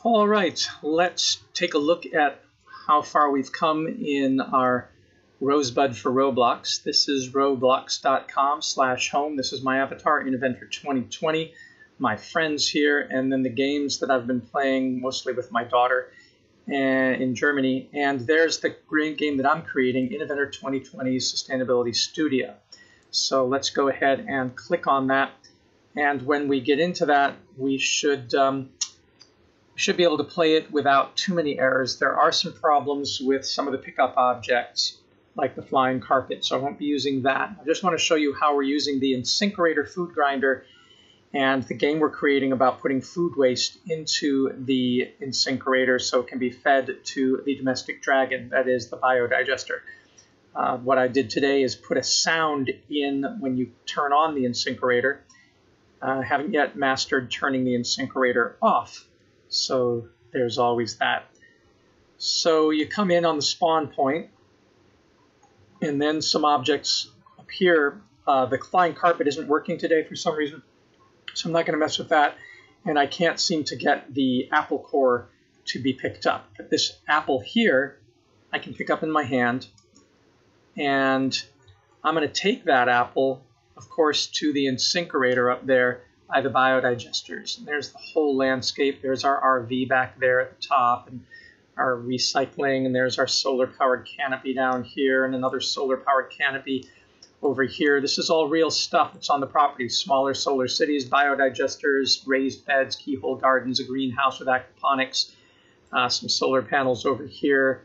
All right, let's take a look at how far we've come in our Rosebud for Roblox. This is roblox.com/home. This is my avatar, Inventor 2020, my friends here, and then the games that I've been playing mostly with my daughter in Germany. And there's the great game that I'm creating, Inventor 2020 Sustainability Studio. So let's go ahead and click on that. And when we get into that, we should be able to play it without too many errors. There are some problems with some of the pickup objects, like the flying carpet, so I won't be using that. I just want to show you how we're using the Insinkerator food grinder and the game we're creating about putting food waste into the Insinkerator so it can be fed to the domestic dragon, that is the biodigester. What I did today is put a sound in when you turn on the Insinkerator. I haven't yet mastered turning the Insinkerator off. So there's always that. So you come in on the spawn point, and then some objects appear. The flying carpet isn't working today for some reason, so I'm not going to mess with that. And I can't seem to get the apple core to be picked up. But this apple here, I can pick up in my hand, and I'm going to take that apple, of course, to the Insinkerator up there by the biodigesters. And there's the whole landscape. There's our RV back there at the top, and our recycling, and there's our solar-powered canopy down here, and another solar-powered canopy over here. This is all real stuff that's on the property. Smaller solar cities, biodigesters, raised beds, keyhole gardens, a greenhouse with aquaponics, some solar panels over here,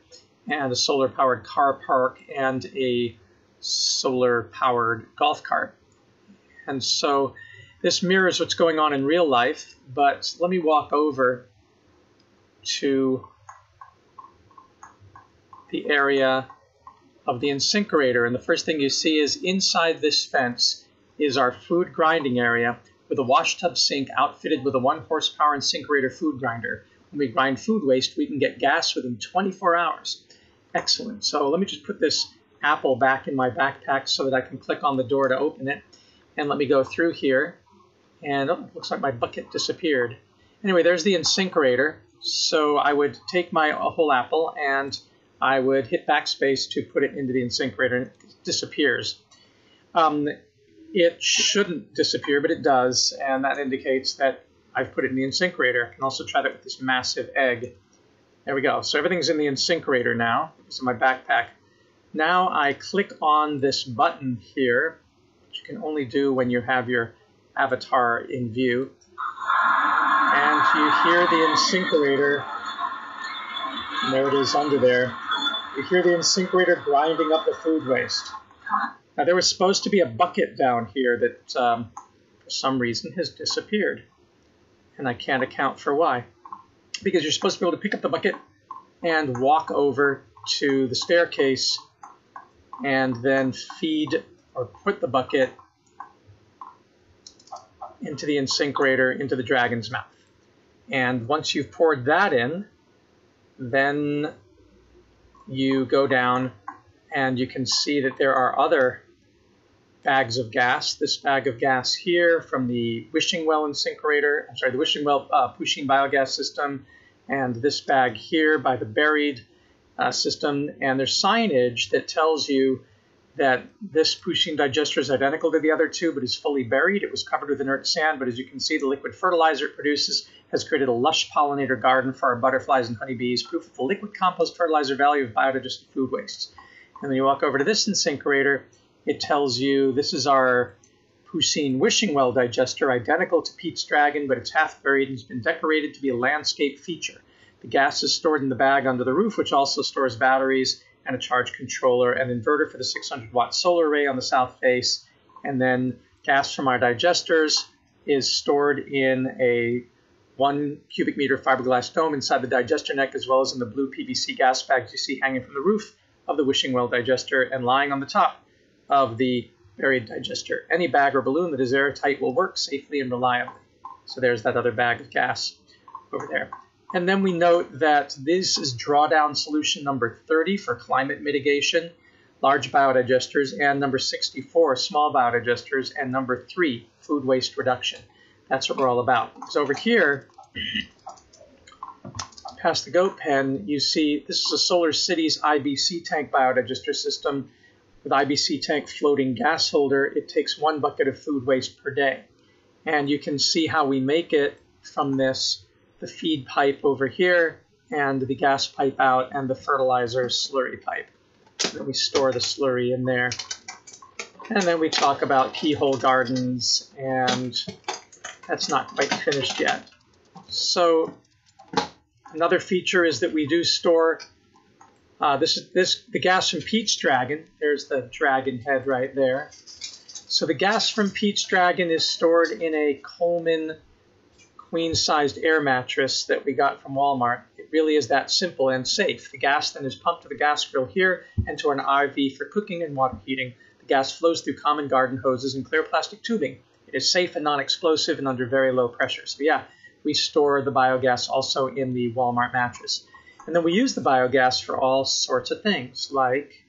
and a solar-powered car park, and a solar-powered golf cart. And so this mirrors what's going on in real life, but let me walk over to the area of the Insinkerator. And the first thing you see is inside this fence is our food grinding area with a wash tub sink outfitted with a 1-horsepower Insinkerator food grinder. When we grind food waste, we can get gas within 24 hours. Excellent. So let me just put this apple back in my backpack so that I can click on the door to open it. And let me go through here. And oh, it looks like my bucket disappeared. Anyway, there's the Insinkerator. So I would take my whole apple and I would hit backspace to put it into the Insinkerator, and it disappears. It shouldn't disappear, but it does, and that indicates that I've put it in the Insinkerator. I can also try that with this massive egg. There we go. So everything's in the Insinkerator now. It's in my backpack. Now I click on this button here, which you can only do when you have your avatar in view, and you hear the Insinkerator, and there it is under there. You hear the Insinkerator grinding up the food waste. Now there was supposed to be a bucket down here that for some reason has disappeared, and I can't account for why, because you're supposed to be able to pick up the bucket and walk over to the staircase and then feed or put the bucket into the Insinkerator, into the dragon's mouth. And once you've poured that in, then you go down and you can see that there are other bags of gas. This bag of gas here from the Wishing Well Insinkerator, I'm sorry, the Wishing Well Pushing Biogas System, and this bag here by the Buried system. And there's signage that tells you that this pushing digester is identical to the other two, but is fully buried. It was covered with inert sand, but as you can see, the liquid fertilizer it produces has created a lush pollinator garden for our butterflies and honeybees, proof of the liquid compost fertilizer value of biodigested food waste. And then you walk over to this Insinkerator, it tells you this is our Pushing Wishing Well digester, identical to Pete's Dragon, but it's half buried and has been decorated to be a landscape feature. The gas is stored in the bag under the roof, which also stores batteries and a charge controller, an inverter for the 600-watt solar array on the south face, and then gas from our digesters is stored in a 1 cubic meter fiberglass dome inside the digester neck, as well as in the blue PVC gas bags you see hanging from the roof of the Wishing Well digester and lying on the top of the Buried digester. Any bag or balloon that is airtight will work safely and reliably. So there's that other bag of gas over there. And then we note that this is drawdown solution number 30 for climate mitigation, large biodigesters, and number 64, small biodigesters, and number 3, food waste reduction. That's what we're all about. So over here, past the goat pen, you see this is a Solar Cities IBC tank biodigester system with IBC tank floating gas holder. It takes 1 bucket of food waste per day. And you can see how we make it from this, the feed pipe over here, and the gas pipe out, and the fertilizer slurry pipe. And then we store the slurry in there. And then we talk about keyhole gardens, and that's not quite finished yet. So another feature is that we do store the gas from Pete's Dragon. There's the dragon head right there. So the gas from Pete's Dragon is stored in a Coleman queen-sized air mattress that we got from Walmart. It really is that simple and safe. The gas then is pumped to the gas grill here and to an IV for cooking and water heating. The gas flows through common garden hoses and clear plastic tubing. It is safe and non-explosive and under very low pressure. So yeah, we store the biogas also in the Walmart mattress. And then we use the biogas for all sorts of things, like,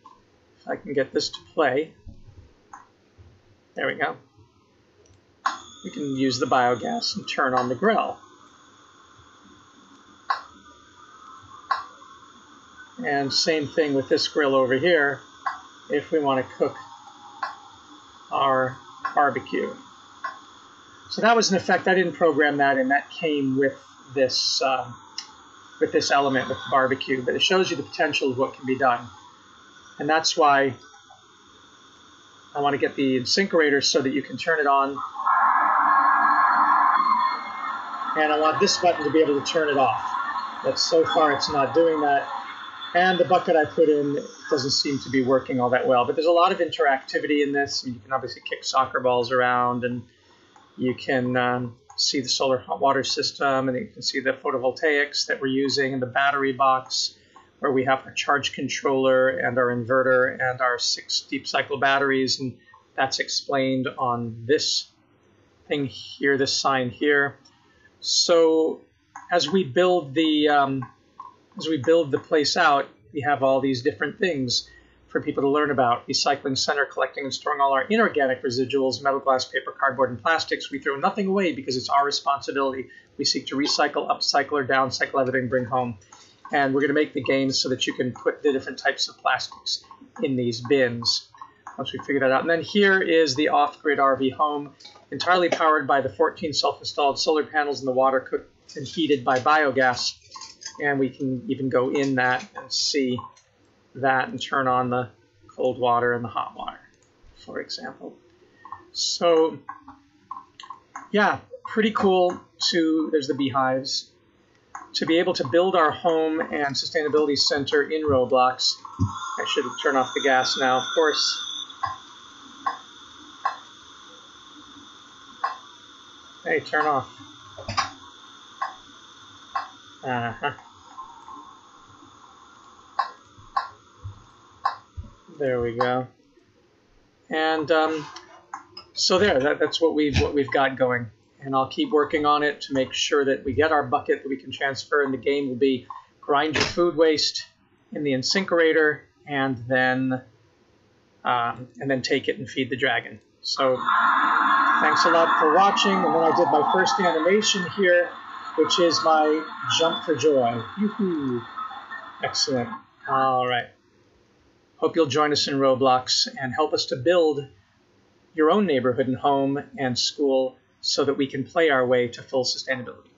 if I can get this to play, there we go. We can use the biogas and turn on the grill. And same thing with this grill over here, if we want to cook our barbecue. So that was an effect. I didn't program that, and that came with this element, with the barbecue. But it shows you the potential of what can be done. And that's why I want to get the Insinkerator so that you can turn it on. And I want this button to be able to turn it off. But so far it's not doing that. And the bucket I put in doesn't seem to be working all that well. But there's a lot of interactivity in this. You can obviously kick soccer balls around, and you can see the solar hot water system, and you can see the photovoltaics that we're using, and the battery box where we have our charge controller and our inverter and our 6 deep cycle batteries. And that's explained on this thing here, this sign here. So as we build the place out, we have all these different things for people to learn about. Recycling center, collecting and storing all our inorganic residuals, metal, glass, paper, cardboard, and plastics. We throw nothing away because it's our responsibility. We seek to recycle, upcycle, or downcycle everything, bring home. And we're going to make the games so that you can put the different types of plastics in these bins once we figure that out. And then here is the off-grid RV home, entirely powered by the 14 self-installed solar panels, and the water cooked and heated by biogas. And we can even go in that and see that and turn on the cold water and the hot water, for example. So yeah, pretty cool. There's the beehives. To be able to build our home and sustainability center in Roblox. I should turn off the gas now, of course. Hey, turn off. There we go. And so that's what we've got going. And I'll keep working on it to make sure that we get our bucket that we can transfer. And the game will be grind your food waste in the Insinkerator, and then take it and feed the dragon. So thanks a lot for watching. And then I did my first animation here, which is my jump for joy. Yoo-hoo. Excellent. All right. Hope you'll join us in Roblox and help us to build your own neighborhood and home and school so that we can play our way to full sustainability.